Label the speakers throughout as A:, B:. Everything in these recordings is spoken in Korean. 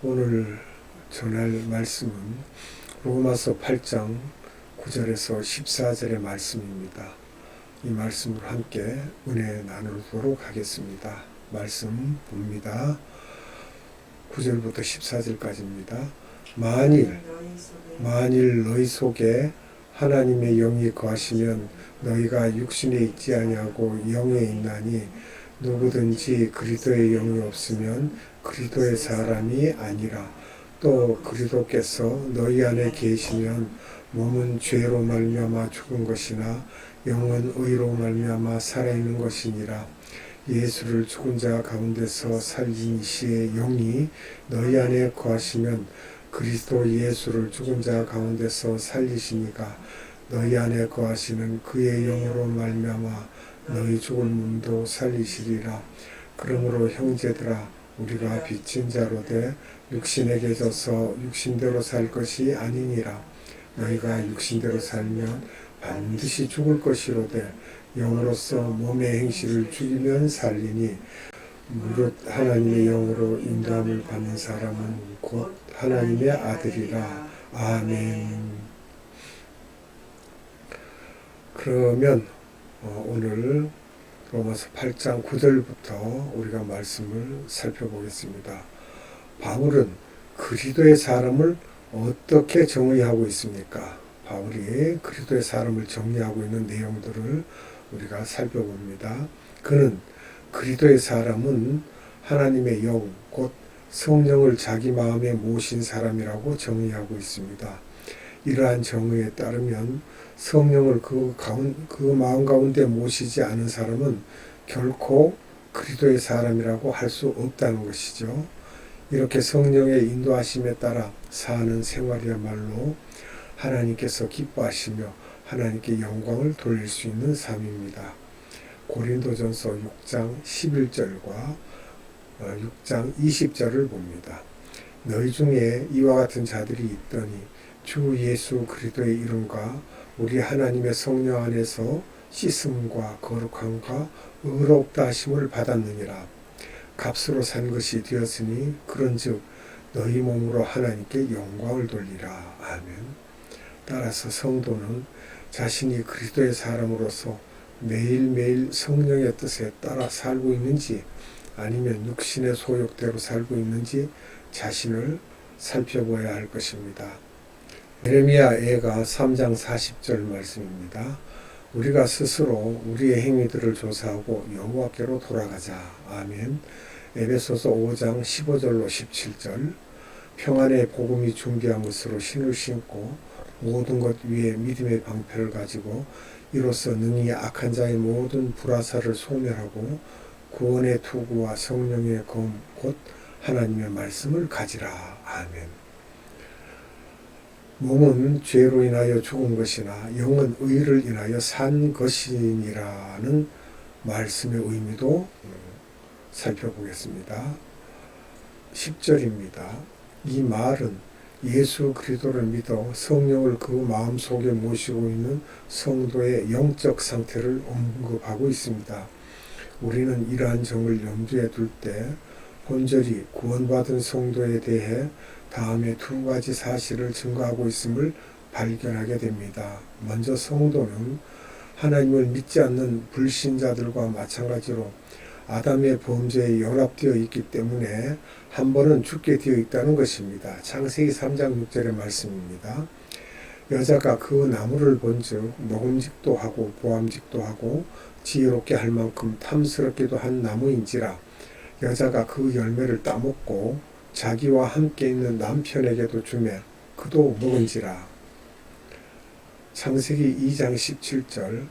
A: 오늘 전할 말씀은 로마서 8장 9절에서 14절의 말씀입니다. 이 말씀을 함께 은혜 나누도록 하겠습니다. 말씀 봅니다. 9절부터 14절까지입니다. 만일 너희 속에 하나님의 영이 거하시면 너희가 육신에 있지 아니하고 영에 있나니 누구든지 그리스도의 영이 없으면 그리스도의 사람이 아니라 또 그리스도께서 너희 안에 계시면 몸은 죄로 말미암아 죽은 것이나 영은 의로 말미암아 살아있는 것이니라. 예수를 죽은 자 가운데서 살린 이시의 영이 너희 안에 거하시면 그리스도 예수를 죽은 자 가운데서 살리시니가 너희 안에 거하시는 그의 영으로 말미암아 너희 죽은 몸도 살리시리라. 그러므로 형제들아 우리가 빚진 자로 돼 육신에게 져서 육신대로 살 것이 아니니라. 너희가 육신대로 살면 반드시 죽을 것이로되 영으로서 몸의 행실을 죽이면 살리니 무릇 하나님의 영으로 인도함을 받는 사람은 곧 하나님의 아들이라. 아멘. 그러면 오늘 로마서 8장 9절부터 우리가 말씀을 살펴보겠습니다. 바울은 그리스도의 사람을 어떻게 정의하고 있습니까? 바울이 그리스도의 사람을 정의하고 있는 내용들을 우리가 살펴봅니다. 그는 그리스도의 사람은 하나님의 영, 곧 성령을 자기 마음에 모신 사람이라고 정의하고 있습니다. 이러한 정의에 따르면 성령을 그 마음 가운데 모시지 않은 사람은 결코 그리스도의 사람이라고 할 수 없다는 것이죠. 이렇게 성령의 인도하심에 따라 사는 생활이야말로 하나님께서 기뻐하시며 하나님께 영광을 돌릴 수 있는 삶입니다. 고린도전서 6장 11절과 6장 20절을 봅니다. 너희 중에 이와 같은 자들이 있더니 주 예수 그리스도의 이름과 우리 하나님의 성령 안에서 씻음과 거룩함과 의롭다 하심을 받았느니라. 값으로 산 것이 되었으니 그런즉 너희 몸으로 하나님께 영광을 돌리라. 아멘. 따라서 성도는 자신이 그리스도의 사람으로서 매일매일 성령의 뜻에 따라 살고 있는지 아니면 육신의 소욕대로 살고 있는지 자신을 살펴봐야 할 것입니다. 예레미야 애가 3장 40절 말씀입니다. 우리가 스스로 우리의 행위들을 조사하고 여호와께로 돌아가자. 아멘. 에베소서 5장 15절로 17절. 평안의 복음이 준비한 것으로 신을 신고 모든 것 위에 믿음의 방패를 가지고 이로써 능히 악한 자의 모든 불화살을 소멸하고 구원의 투구와 성령의 검 곧 하나님의 말씀을 가지라. 아멘. 몸은 죄로 인하여 죽은 것이나 영은 의를 인하여 산 것이니라는 말씀의 의미도 살펴보겠습니다. 10절입니다. 이 말은 예수 그리스도를 믿어 성령을 그 마음속에 모시고 있는 성도의 영적 상태를 언급하고 있습니다. 우리는 이러한 점을 염두에 둘 때 본절이 구원받은 성도에 대해 다음에 두 가지 사실을 증거하고 있음을 발견하게 됩니다. 먼저 성도는 하나님을 믿지 않는 불신자들과 마찬가지로 아담의 범죄에 연합되어 있기 때문에 한 번은 죽게 되어 있다는 것입니다. 창세기 3장 6절의 말씀입니다. 여자가 그 나무를 본즉 먹음직도 하고 보암직도 하고 지혜롭게 할 만큼 탐스럽기도 한 나무인지라 여자가 그 열매를 따먹고 자기와 함께 있는 남편에게도 주매 그도 먹은지라. 창세기 2장 17절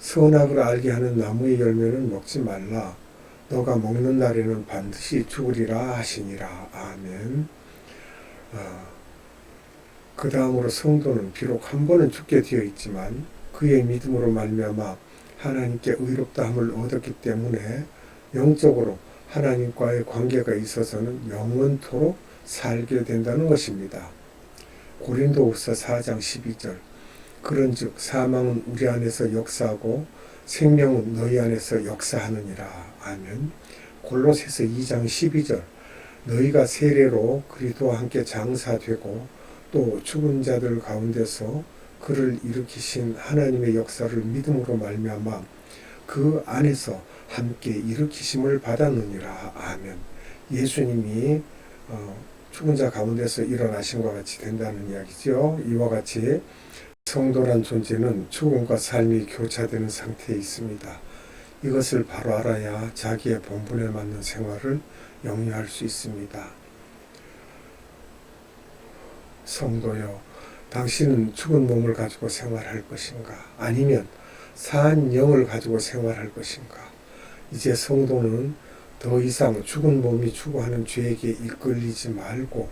A: 선악을 알게 하는 나무의 열매는 먹지 말라. 너가 먹는 날에는 반드시 죽으리라 하시니라. 아멘. 그 다음으로 성도는 비록 한 번은 죽게 되어 있지만 그의 믿음으로 말미암아 하나님께 의롭다함을 얻었기 때문에 영적으로 하나님과의 관계가 있어서는 영원토록 살게 된다는 것입니다. 고린도후서 4장 12절 그런즉 사망은 우리 안에서 역사하고 생명은 너희 안에서 역사하느니라. 아멘. 골로새서 2장 12절 너희가 세례로 그리스도와 함께 장사되고 또 죽은 자들 가운데서 그를 일으키신 하나님의 역사를 믿음으로 말미암아 그 안에서 함께 일으키심을 받았느니라. 아멘. 예수님이 죽은 자 가운데서 일어나신 것 같이 된다는 이야기죠. 이와 같이 성도란 존재는 죽음과 삶이 교차되는 상태에 있습니다. 이것을 바로 알아야 자기의 본분에 맞는 생활을 영위할 수 있습니다. 성도여, 당신은 죽은 몸을 가지고 생활할 것인가? 아니면 산 영을 가지고 생활할 것인가? 이제 성도는 더 이상 죽은 몸이 추구하는 죄에게 이끌리지 말고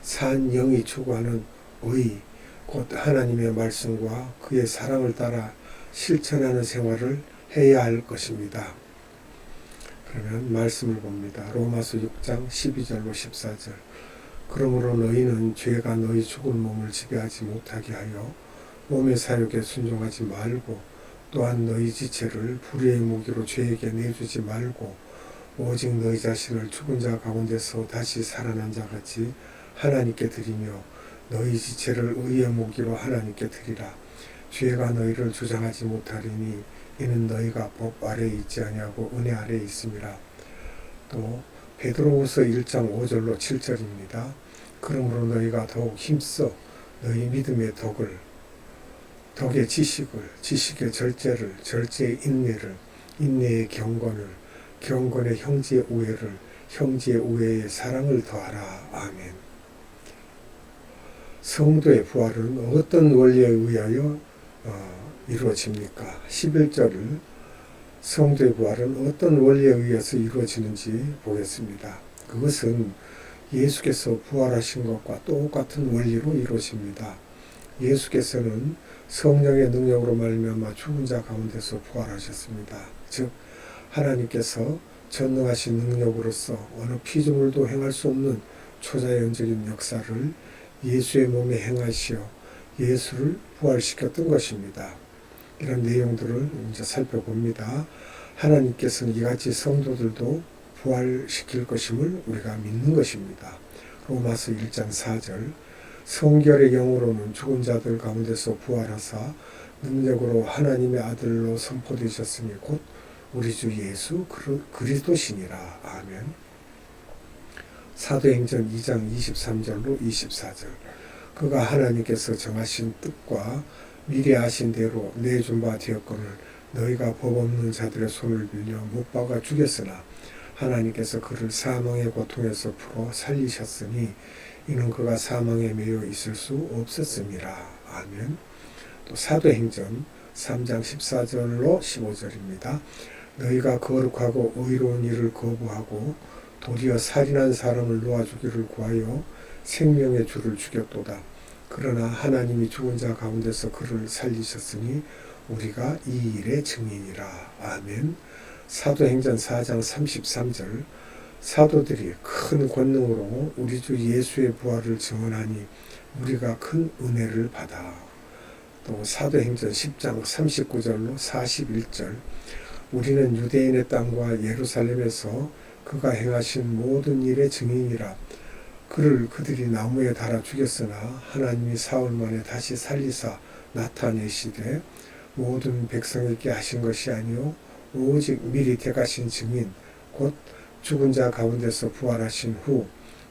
A: 산 영이 추구하는 의, 곧 하나님의 말씀과 그의 사랑을 따라 실천하는 생활을 해야 할 것입니다. 그러면 말씀을 봅니다. 로마서 6장 12절로 14절. 그러므로 너희는 죄가 너희 죽은 몸을 지배하지 못하게 하여 몸의 사욕에 순종하지 말고 또한 너희 지체를 불의의 무기로 죄에게 내주지 말고 오직 너희 자신을 죽은 자 가운데서 다시 살아난 자같이 하나님께 드리며 너희 지체를 의의 무기로 하나님께 드리라. 죄가 너희를 주장하지 못하리니 이는 너희가 법 아래에 있지 아니하고 은혜 아래에 있음이라. 또 베드로후서 1장 5절로 7절입니다. 그러므로 너희가 더욱 힘써 너희 믿음의 덕의 지식을, 지식의 절제를, 절제의 인내를, 인내의 경건을, 경건의 형제의 우애를, 형제의 우애의 사랑을 더하라. 아멘. 성도의 부활은 어떤 원리에 의하여 이루어집니까? 11절을 성도의 부활은 어떤 원리에 의해서 이루어지는지 보겠습니다. 그것은 예수께서 부활하신 것과 똑같은 원리로 이루어집니다. 예수께서는 성령의 능력으로 말미암아 죽은 자 가운데서 부활하셨습니다. 즉 하나님께서 전능하신 능력으로서 어느 피조물도 행할 수 없는 초자연적인 역사를 예수의 몸에 행하시어 예수를 부활시켰던 것입니다. 이런 내용들을 이제 살펴봅니다. 하나님께서는 이같이 성도들도 부활시킬 것임을 우리가 믿는 것입니다. 로마서 1장 4절. 성결의 영으로는 죽은 자들 가운데서 부활하사 능력으로 하나님의 아들로 선포되셨으니 곧 우리 주 예수 그리스도시니라. 아멘. 사도행전 2장 23절로 24절. 그가 하나님께서 정하신 뜻과 미리 아신 대로 내준 바 되었거늘 너희가 법 없는 자들의 손을 빌려 못 박아 죽였으나 하나님께서 그를 사망의 고통에서 풀어 살리셨으니 이는 그가 사망에 매여 있을 수 없었음이라. 아멘. 또 사도행전 3장 14절로 15절입니다. 너희가 거룩하고 의로운 일을 거부하고 도리어 살인한 사람을 놓아주기를 구하여 생명의 주를 죽였도다. 그러나 하나님이 죽은 자 가운데서 그를 살리셨으니 우리가 이 일의 증인이라. 아멘. 사도행전 4장 33절. 사도들이 큰 권능으로 우리 주 예수의 부활을 증언하니 우리가 큰 은혜를 받아. 또 사도행전 10장 39절로 41절. 우리는 유대인의 땅과 예루살렘에서 그가 행하신 모든 일의 증인이라. 그를 그들이 나무에 달아 죽였으나 하나님이 사흘 만에 다시 살리사 나타내시되 모든 백성에게 하신 것이 아니요 오직 미리 택하신 증인 곧 죽은 자 가운데서 부활하신 후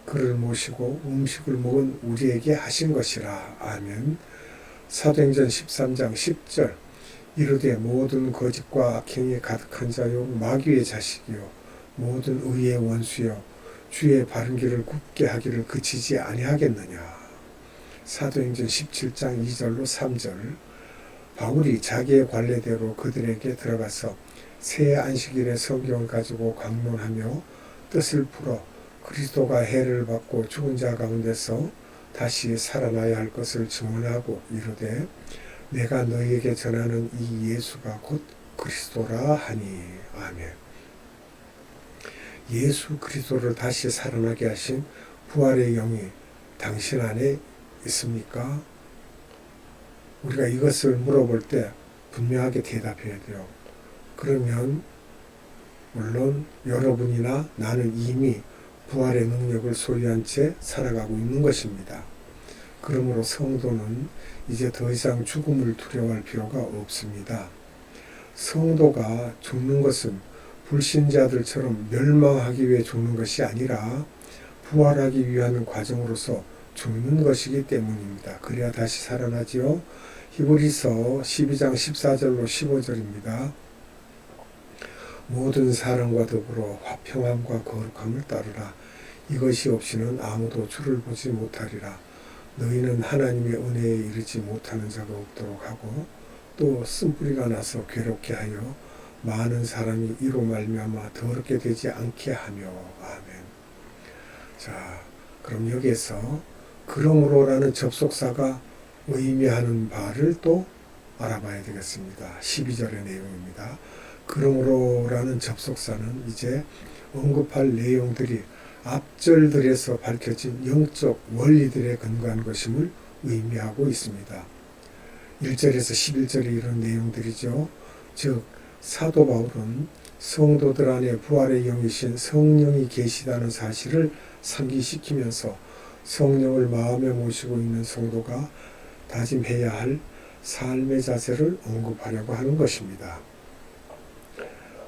A: 그를 모시고 음식을 먹은 우리에게 하신 것이라. 아멘. 사도행전 13장 10절. 이르되 모든 거짓과 악행이 가득한 자요 마귀의 자식이요 모든 의의 원수요 주의 바른 길을 굽게 하기를 그치지 아니하겠느냐. 사도행전 17장 2절로 3절. 바울이 자기의 관례대로 그들에게 들어가서 새 안식일에 성경을 가지고 강론하며 뜻을 풀어 그리스도가 해를 받고 죽은 자 가운데서 다시 살아나야 할 것을 증언하고 이르되 내가 너희에게 전하는 이 예수가 곧 그리스도라 하니. 아멘. 예수 그리스도를 다시 살아나게 하신 부활의 영이 당신 안에 있습니까? 우리가 이것을 물어볼 때 분명하게 대답해야 돼요. 그러면 물론 여러분이나 나는 이미 부활의 능력을 소유한 채 살아가고 있는 것입니다. 그러므로 성도는 이제 더 이상 죽음을 두려워할 필요가 없습니다. 성도가 죽는 것은 불신자들처럼 멸망하기 위해 죽는 것이 아니라 부활하기 위한 과정으로서 죽는 것이기 때문입니다. 그래야 다시 살아나지요. 히브리서 12장 14절로 15절입니다. 모든 사람과 더불어 화평함과 거룩함을 따르라. 이것이 없이는 아무도 주를 보지 못하리라. 너희는 하나님의 은혜에 이르지 못하는 자가 없도록 하고 또 쓴뿌리가 나서 괴롭게 하여 많은 사람이 이로 말미암아 더럽게 되지 않게 하며. 아멘. 자, 그럼 여기에서 그러므로라는 접속사가 의미하는 바를 또 알아봐야 되겠습니다. 12절의 내용입니다. 그러므로라는 접속사는 이제 언급할 내용들이 앞절들에서 밝혀진 영적 원리들에 근거한 것임을 의미하고 있습니다. 1절에서 11절에 이런 내용들이죠. 즉 사도 바울은 성도들 안에 부활의 영이신 성령이 계시다는 사실을 상기시키면서 성령을 마음에 모시고 있는 성도가 다짐해야 할 삶의 자세를 언급하려고 하는 것입니다.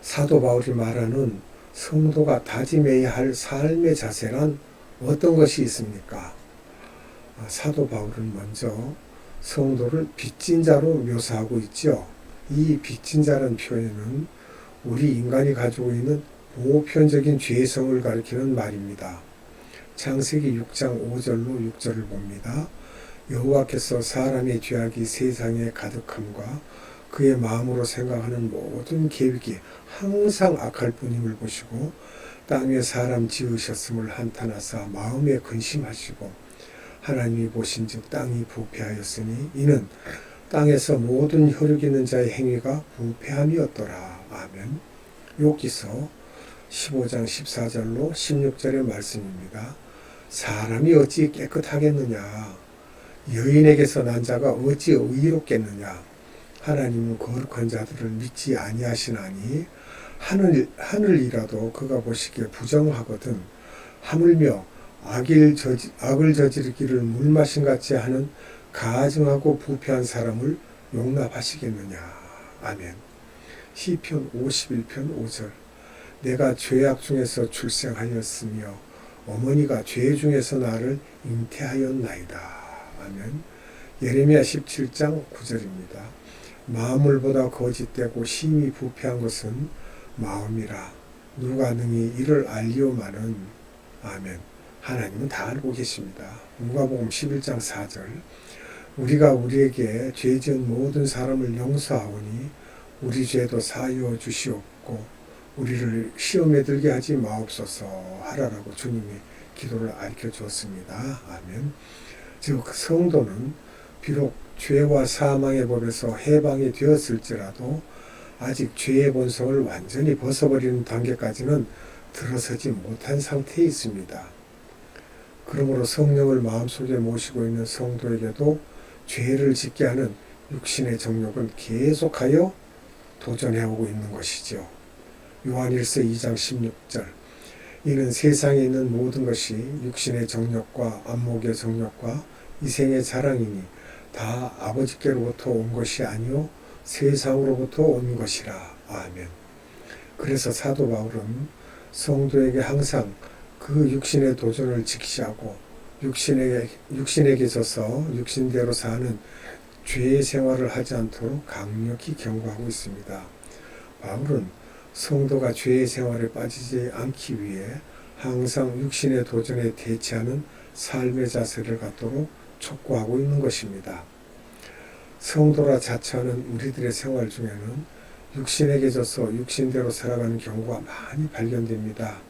A: 사도 바울이 말하는 성도가 다짐해야 할 삶의 자세란 어떤 것이 있습니까? 사도 바울은 먼저 성도를 빚진 자로 묘사하고 있죠. 이 빚진 자라는 표현은 우리 인간이 가지고 있는 보편적인 죄성을 가리키는 말입니다. 창세기 6장 5절로 6절을 봅니다. 여호와께서 사람의 죄악이 세상에 가득함과 그의 마음으로 생각하는 모든 계획이 항상 악할 뿐임을 보시고 땅에 사람 지으셨음을 한탄하사 마음에 근심하시고 하나님이 보신즉 땅이 부패하였으니 이는 땅에서 모든 혈육 있는 자의 행위가 부패함이었더라. 아멘. 욥기서 15장 14절로 16절의 말씀입니다. 사람이 어찌 깨끗하겠느냐? 여인에게서 난 자가 어찌 의롭겠느냐? 하나님은 거룩한 자들을 믿지 아니하시나니 하늘이라도 그가 보시기에 부정하거든 하물며 악을 저지르기를 물마신 같이 하는 가증하고 부패한 사람을 용납하시겠느냐. 아멘. 시편 51편 5절 내가 죄악 중에서 출생하였으며 어머니가 죄 중에서 나를 잉태하였나이다. 아멘. 예레미야 17장 9절입니다. 마물보다 거짓되고 심히 부패한 것은 마음이라 누가 능히 이를 알리오마는. 아멘. 하나님은 다 알고 계십니다. 누가복음 11장 4절 우리가 우리에게 죄 지은 모든 사람을 용서하오니 우리 죄도 사하여 주시옵고 우리를 시험에 들게 하지 마옵소서 하라라고 주님이 기도를 알려 주었습니다. 아멘. 즉 성도는 비록 죄와 사망의 법에서 해방이 되었을지라도 아직 죄의 본성을 완전히 벗어버리는 단계까지는 들어서지 못한 상태에 있습니다. 그러므로 성령을 마음속에 모시고 있는 성도에게도 죄를 짓게 하는 육신의 정욕은 계속하여 도전해오고 있는 것이죠. 요한일서 2장 16절 이는 세상에 있는 모든 것이 육신의 정욕과 안목의 정욕과 이생의 자랑이니 다 아버지께로부터 온 것이 아니요 세상으로부터 온 것이라. 아멘. 그래서 사도 바울은 성도에게 항상 그 육신의 도전을 직시하고 육신에게 져서 육신대로 사는 죄의 생활을 하지 않도록 강력히 경고하고 있습니다. 바울은 성도가 죄의 생활에 빠지지 않기 위해 항상 육신의 도전에 대치하는 삶의 자세를 갖도록 촉구하고 있는 것입니다. 성도라 자처하는 우리들의 생활 중에는 육신에게 져서 육신대로 살아가는 경우가 많이 발견됩니다.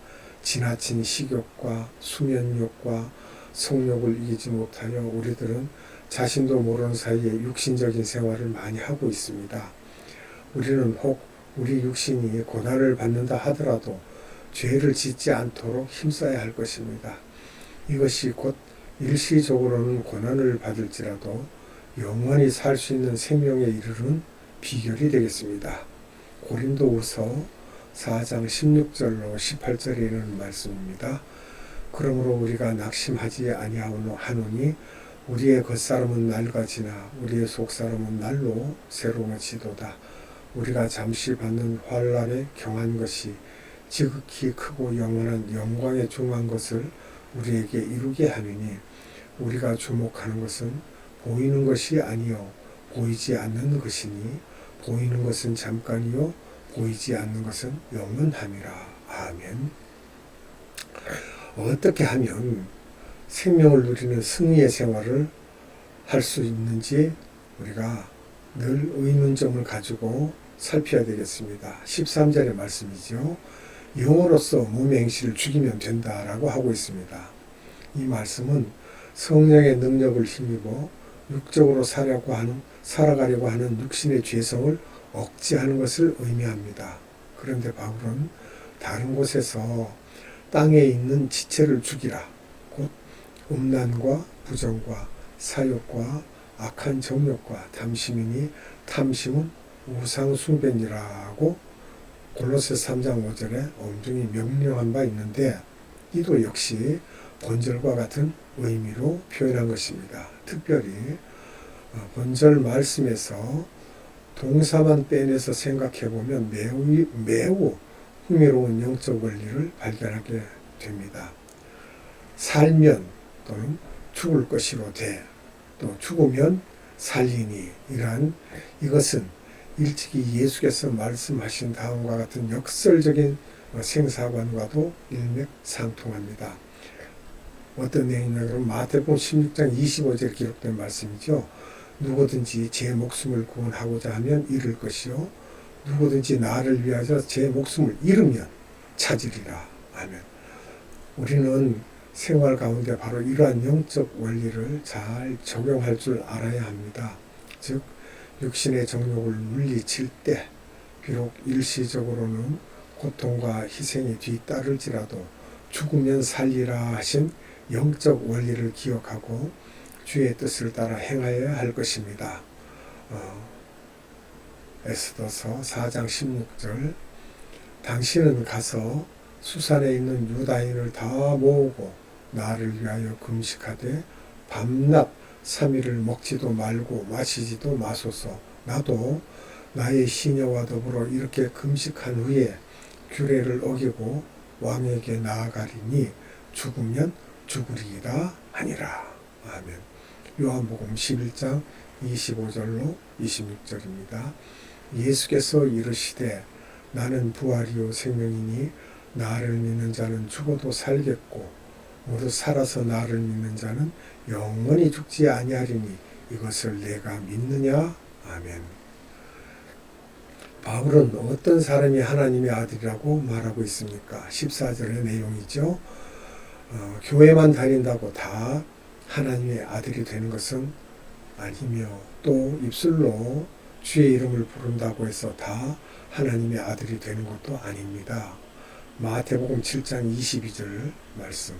A: 지나친 식욕과 수면욕과 성욕을 이기지 못하여 우리들은 자신도 모르는 사이에 육신적인 생활을 많이 하고 있습니다. 우리는 혹 우리 육신이 고난을 받는다 하더라도 죄를 짓지 않도록 힘써야 할 것입니다. 이것이 곧 일시적으로는 고난을 받을지라도 영원히 살 수 있는 생명에 이르는 비결이 되겠습니다. 고린도후서 4장 16절로 18절에 이르는 말씀입니다. 그러므로 우리가 낙심하지 아니하노니 우리의 겉사람은 낡아지나 우리의 속사람은 날로 새로워지도다. 우리가 잠시 받는 환난에 경한 것이 지극히 크고 영원한 영광에 중한 것을 우리에게 이루게 하느니 우리가 주목하는 것은 보이는 것이 아니요 보이지 않는 것이니 보이는 것은 잠깐이요 보이지 않는 것은 영원함이라. 아멘. 어떻게 하면 생명을 누리는 승리의 생활을 할 수 있는지 우리가 늘 의문점을 가지고 살펴야 되겠습니다. 13절의 말씀이죠. 영으로서 몸의 행실을 죽이면 된다라고 하고 있습니다. 이 말씀은 성령의 능력을 힘입어 육적으로 살아가려고 하는 육신의 죄성을 억제하는 것을 의미합니다. 그런데 바울은 다른 곳에서 땅에 있는 지체를 죽이라, 곧 음란과 부정과 사욕과 악한 정욕과 탐심이니 탐심은 우상 숭배니라고 골로새 3장 5절에 엄중히 명령한 바 있는데 이도 역시 본절과 같은 의미로 표현한 것입니다. 특별히 본절 말씀에서 동사만 빼내서 생각해 보면 매우 흥미로운 영적 원리를 발견하게 됩니다. 살면 또는 죽을 것이로 돼, 또 죽으면 살리니 이것은 일찍이 예수께서 말씀하신 다음과 같은 역설적인 생사관과도 일맥상통합니다. 어떤 내용이냐면 마태복음 16장 25절에 기록된 말씀이죠. 누구든지 제 목숨을 구원하고자 하면 잃을 것이요 누구든지 나를 위하여 제 목숨을 잃으면 찾으리라. 아멘. 우리는 생활 가운데 바로 이러한 영적 원리를 잘 적용할 줄 알아야 합니다. 즉 육신의 정욕을 물리칠 때 비록 일시적으로는 고통과 희생이 뒤따를지라도 죽으면 살리라 하신 영적 원리를 기억하고 주의 뜻을 따라 행하여야 할 것입니다. 에스더서 4장 16절 당신은 가서 수산에 있는 유다인을 다 모으고 나를 위하여 금식하되 밤낮 3일을 먹지도 말고 마시지도 마소서. 나도 나의 시녀와 더불어 이렇게 금식한 후에 규례를 어기고 왕에게 나아가리니 죽으면 죽으리이다 하니라. 아멘. 요한복음 11장 25절로 26절입니다. 예수께서 이르시되 나는 부활이요 생명이니 나를 믿는 자는 죽어도 살겠고 무릇 살아서 나를 믿는 자는 영원히 죽지 아니하리니 이것을 내가 믿느냐? 아멘. 바울은 어떤 사람이 하나님의 아들이라고 말하고 있습니까? 14절의 내용이죠. 교회만 다닌다고 다 하나님의 아들이 되는 것은 아니며 또 입술로 주의 이름을 부른다고 해서 다 하나님의 아들이 되는 것도 아닙니다. 마태복음 7장 22절 말씀.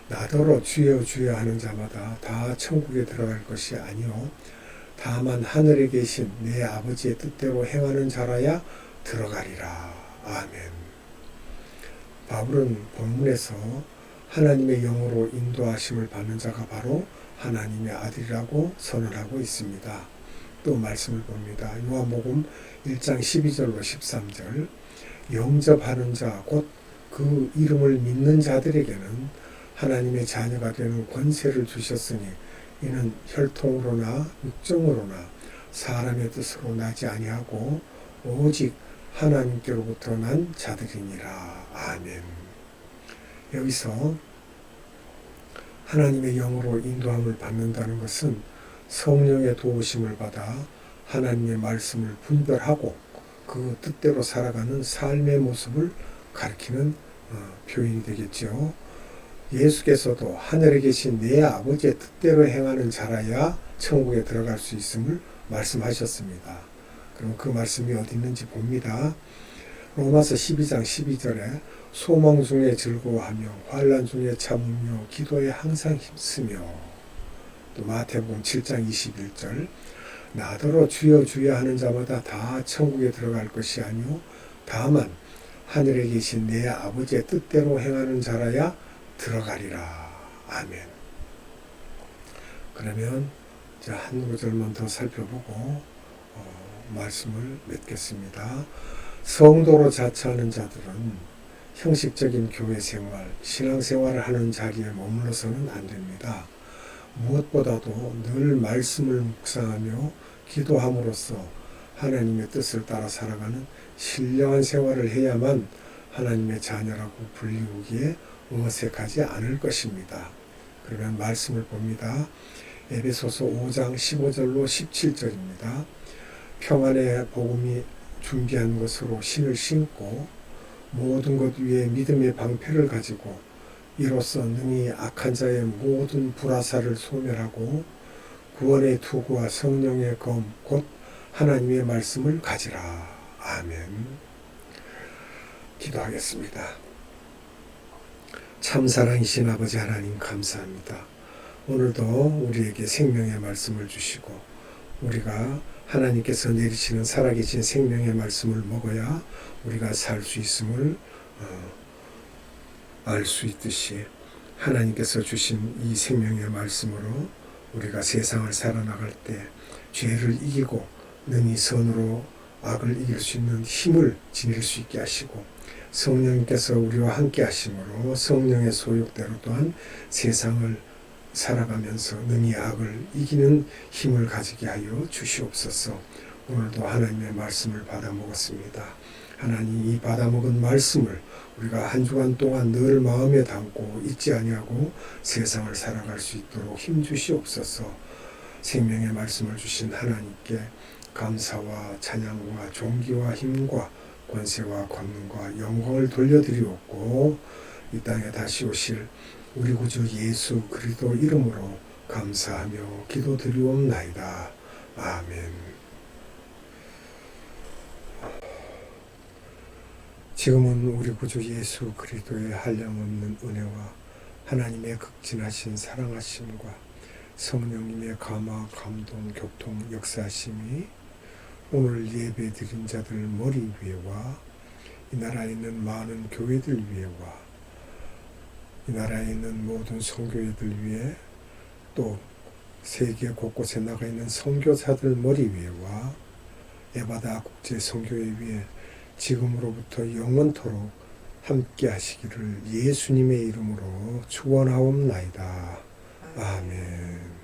A: 나더러 주여 주여 하는 자마다 다 천국에 들어갈 것이 아니요 다만 하늘에 계신 내 아버지의 뜻대로 행하는 자라야 들어가리라. 아멘. 바울은 본문에서 하나님의 영으로 인도하심을 받는 자가 바로 하나님의 아들이라고 선언하고 있습니다. 또 말씀을 봅니다. 요한복음 1장 12절로 13절 영접하는 자 곧 그 이름을 믿는 자들에게는 하나님의 자녀가 되는 권세를 주셨으니 이는 혈통으로나 육정으로나 사람의 뜻으로 나지 아니하고 오직 하나님께로부터 난 자들이니라. 아멘. 여기서 하나님의 영으로 인도함을 받는다는 것은 성령의 도우심을 받아 하나님의 말씀을 분별하고 그 뜻대로 살아가는 삶의 모습을 가리키는 표현이 되겠죠. 예수께서도 하늘에 계신 내 아버지의 뜻대로 행하는 자라야 천국에 들어갈 수 있음을 말씀하셨습니다. 그럼 그 말씀이 어디 있는지 봅니다. 로마서 12장 12절에 소망 중에 즐거워하며 환난 중에 참으며 기도에 항상 힘쓰며 또 마태복음 7장 21절 나더러 주여 주여 하는 자마다 다 천국에 들어갈 것이 아니요 다만 하늘에 계신 내 아버지의 뜻대로 행하는 자라야 들어가리라. 아멘. 그러면 자, 한 구절만 더 살펴보고 말씀을 맺겠습니다. 성도로 자처하는 자들은 형식적인 교회 생활, 신앙생활을 하는 자리에 머물러서는 안 됩니다. 무엇보다도 늘 말씀을 묵상하며 기도함으로써 하나님의 뜻을 따라 살아가는 신령한 생활을 해야만 하나님의 자녀라고 불리우기에 어색하지 않을 것입니다. 그러면 말씀을 봅니다. 에베소서 5장 15절로 17절입니다. 평안의 복음이 준비한 것으로 신을 신고 모든 것 위에 믿음의 방패를 가지고 이로써 능히 악한 자의 모든 불화살을 소멸하고 구원의 투구와 성령의 검 곧 하나님의 말씀을 가지라. 아멘. 기도하겠습니다. 참사랑이신 아버지 하나님 감사합니다. 오늘도 우리에게 생명의 말씀을 주시고 우리가 하나님께서 내리시는 살아계신 생명의 말씀을 먹어야 우리가 살 수 있음을 알 수 있듯이 하나님께서 주신 이 생명의 말씀으로 우리가 세상을 살아나갈 때 죄를 이기고 능히 선으로 악을 이길 수 있는 힘을 지닐 수 있게 하시고 성령께서 우리와 함께 하심으로 성령의 소욕대로 또한 세상을 살아가면서 능히 악을 이기는 힘을 가지게 하여 주시옵소서. 오늘도 하나님의 말씀을 받아 먹었습니다. 하나님 이 받아 먹은 말씀을 우리가 한 주간 동안 늘 마음에 담고 잊지 아니하고 세상을 살아갈 수 있도록 힘 주시옵소서. 생명의 말씀을 주신 하나님께 감사와 찬양과 존귀와 힘과 권세와 권능과 영광을 돌려드리옵고 이 땅에 다시 오실 우리 구주 예수 그리스도 이름으로 감사하며 기도드리옵나이다. 아멘. 지금은 우리 구주 예수 그리스도의 한량없는 은혜와 하나님의 극진하신 사랑하심과 성령님의 감화, 감동, 교통, 역사하심이 오늘 예배드린 자들 머리 위에와 이 나라에 있는 많은 교회들 위에와 이 나라에 있는 모든 선교회들 위에 또 세계 곳곳에 나가 있는 선교사들 머리 위에와 에바다 국제 선교회 위에 지금으로부터 영원토록 함께 하시기를 예수님의 이름으로 축원하옵나이다. 아멘.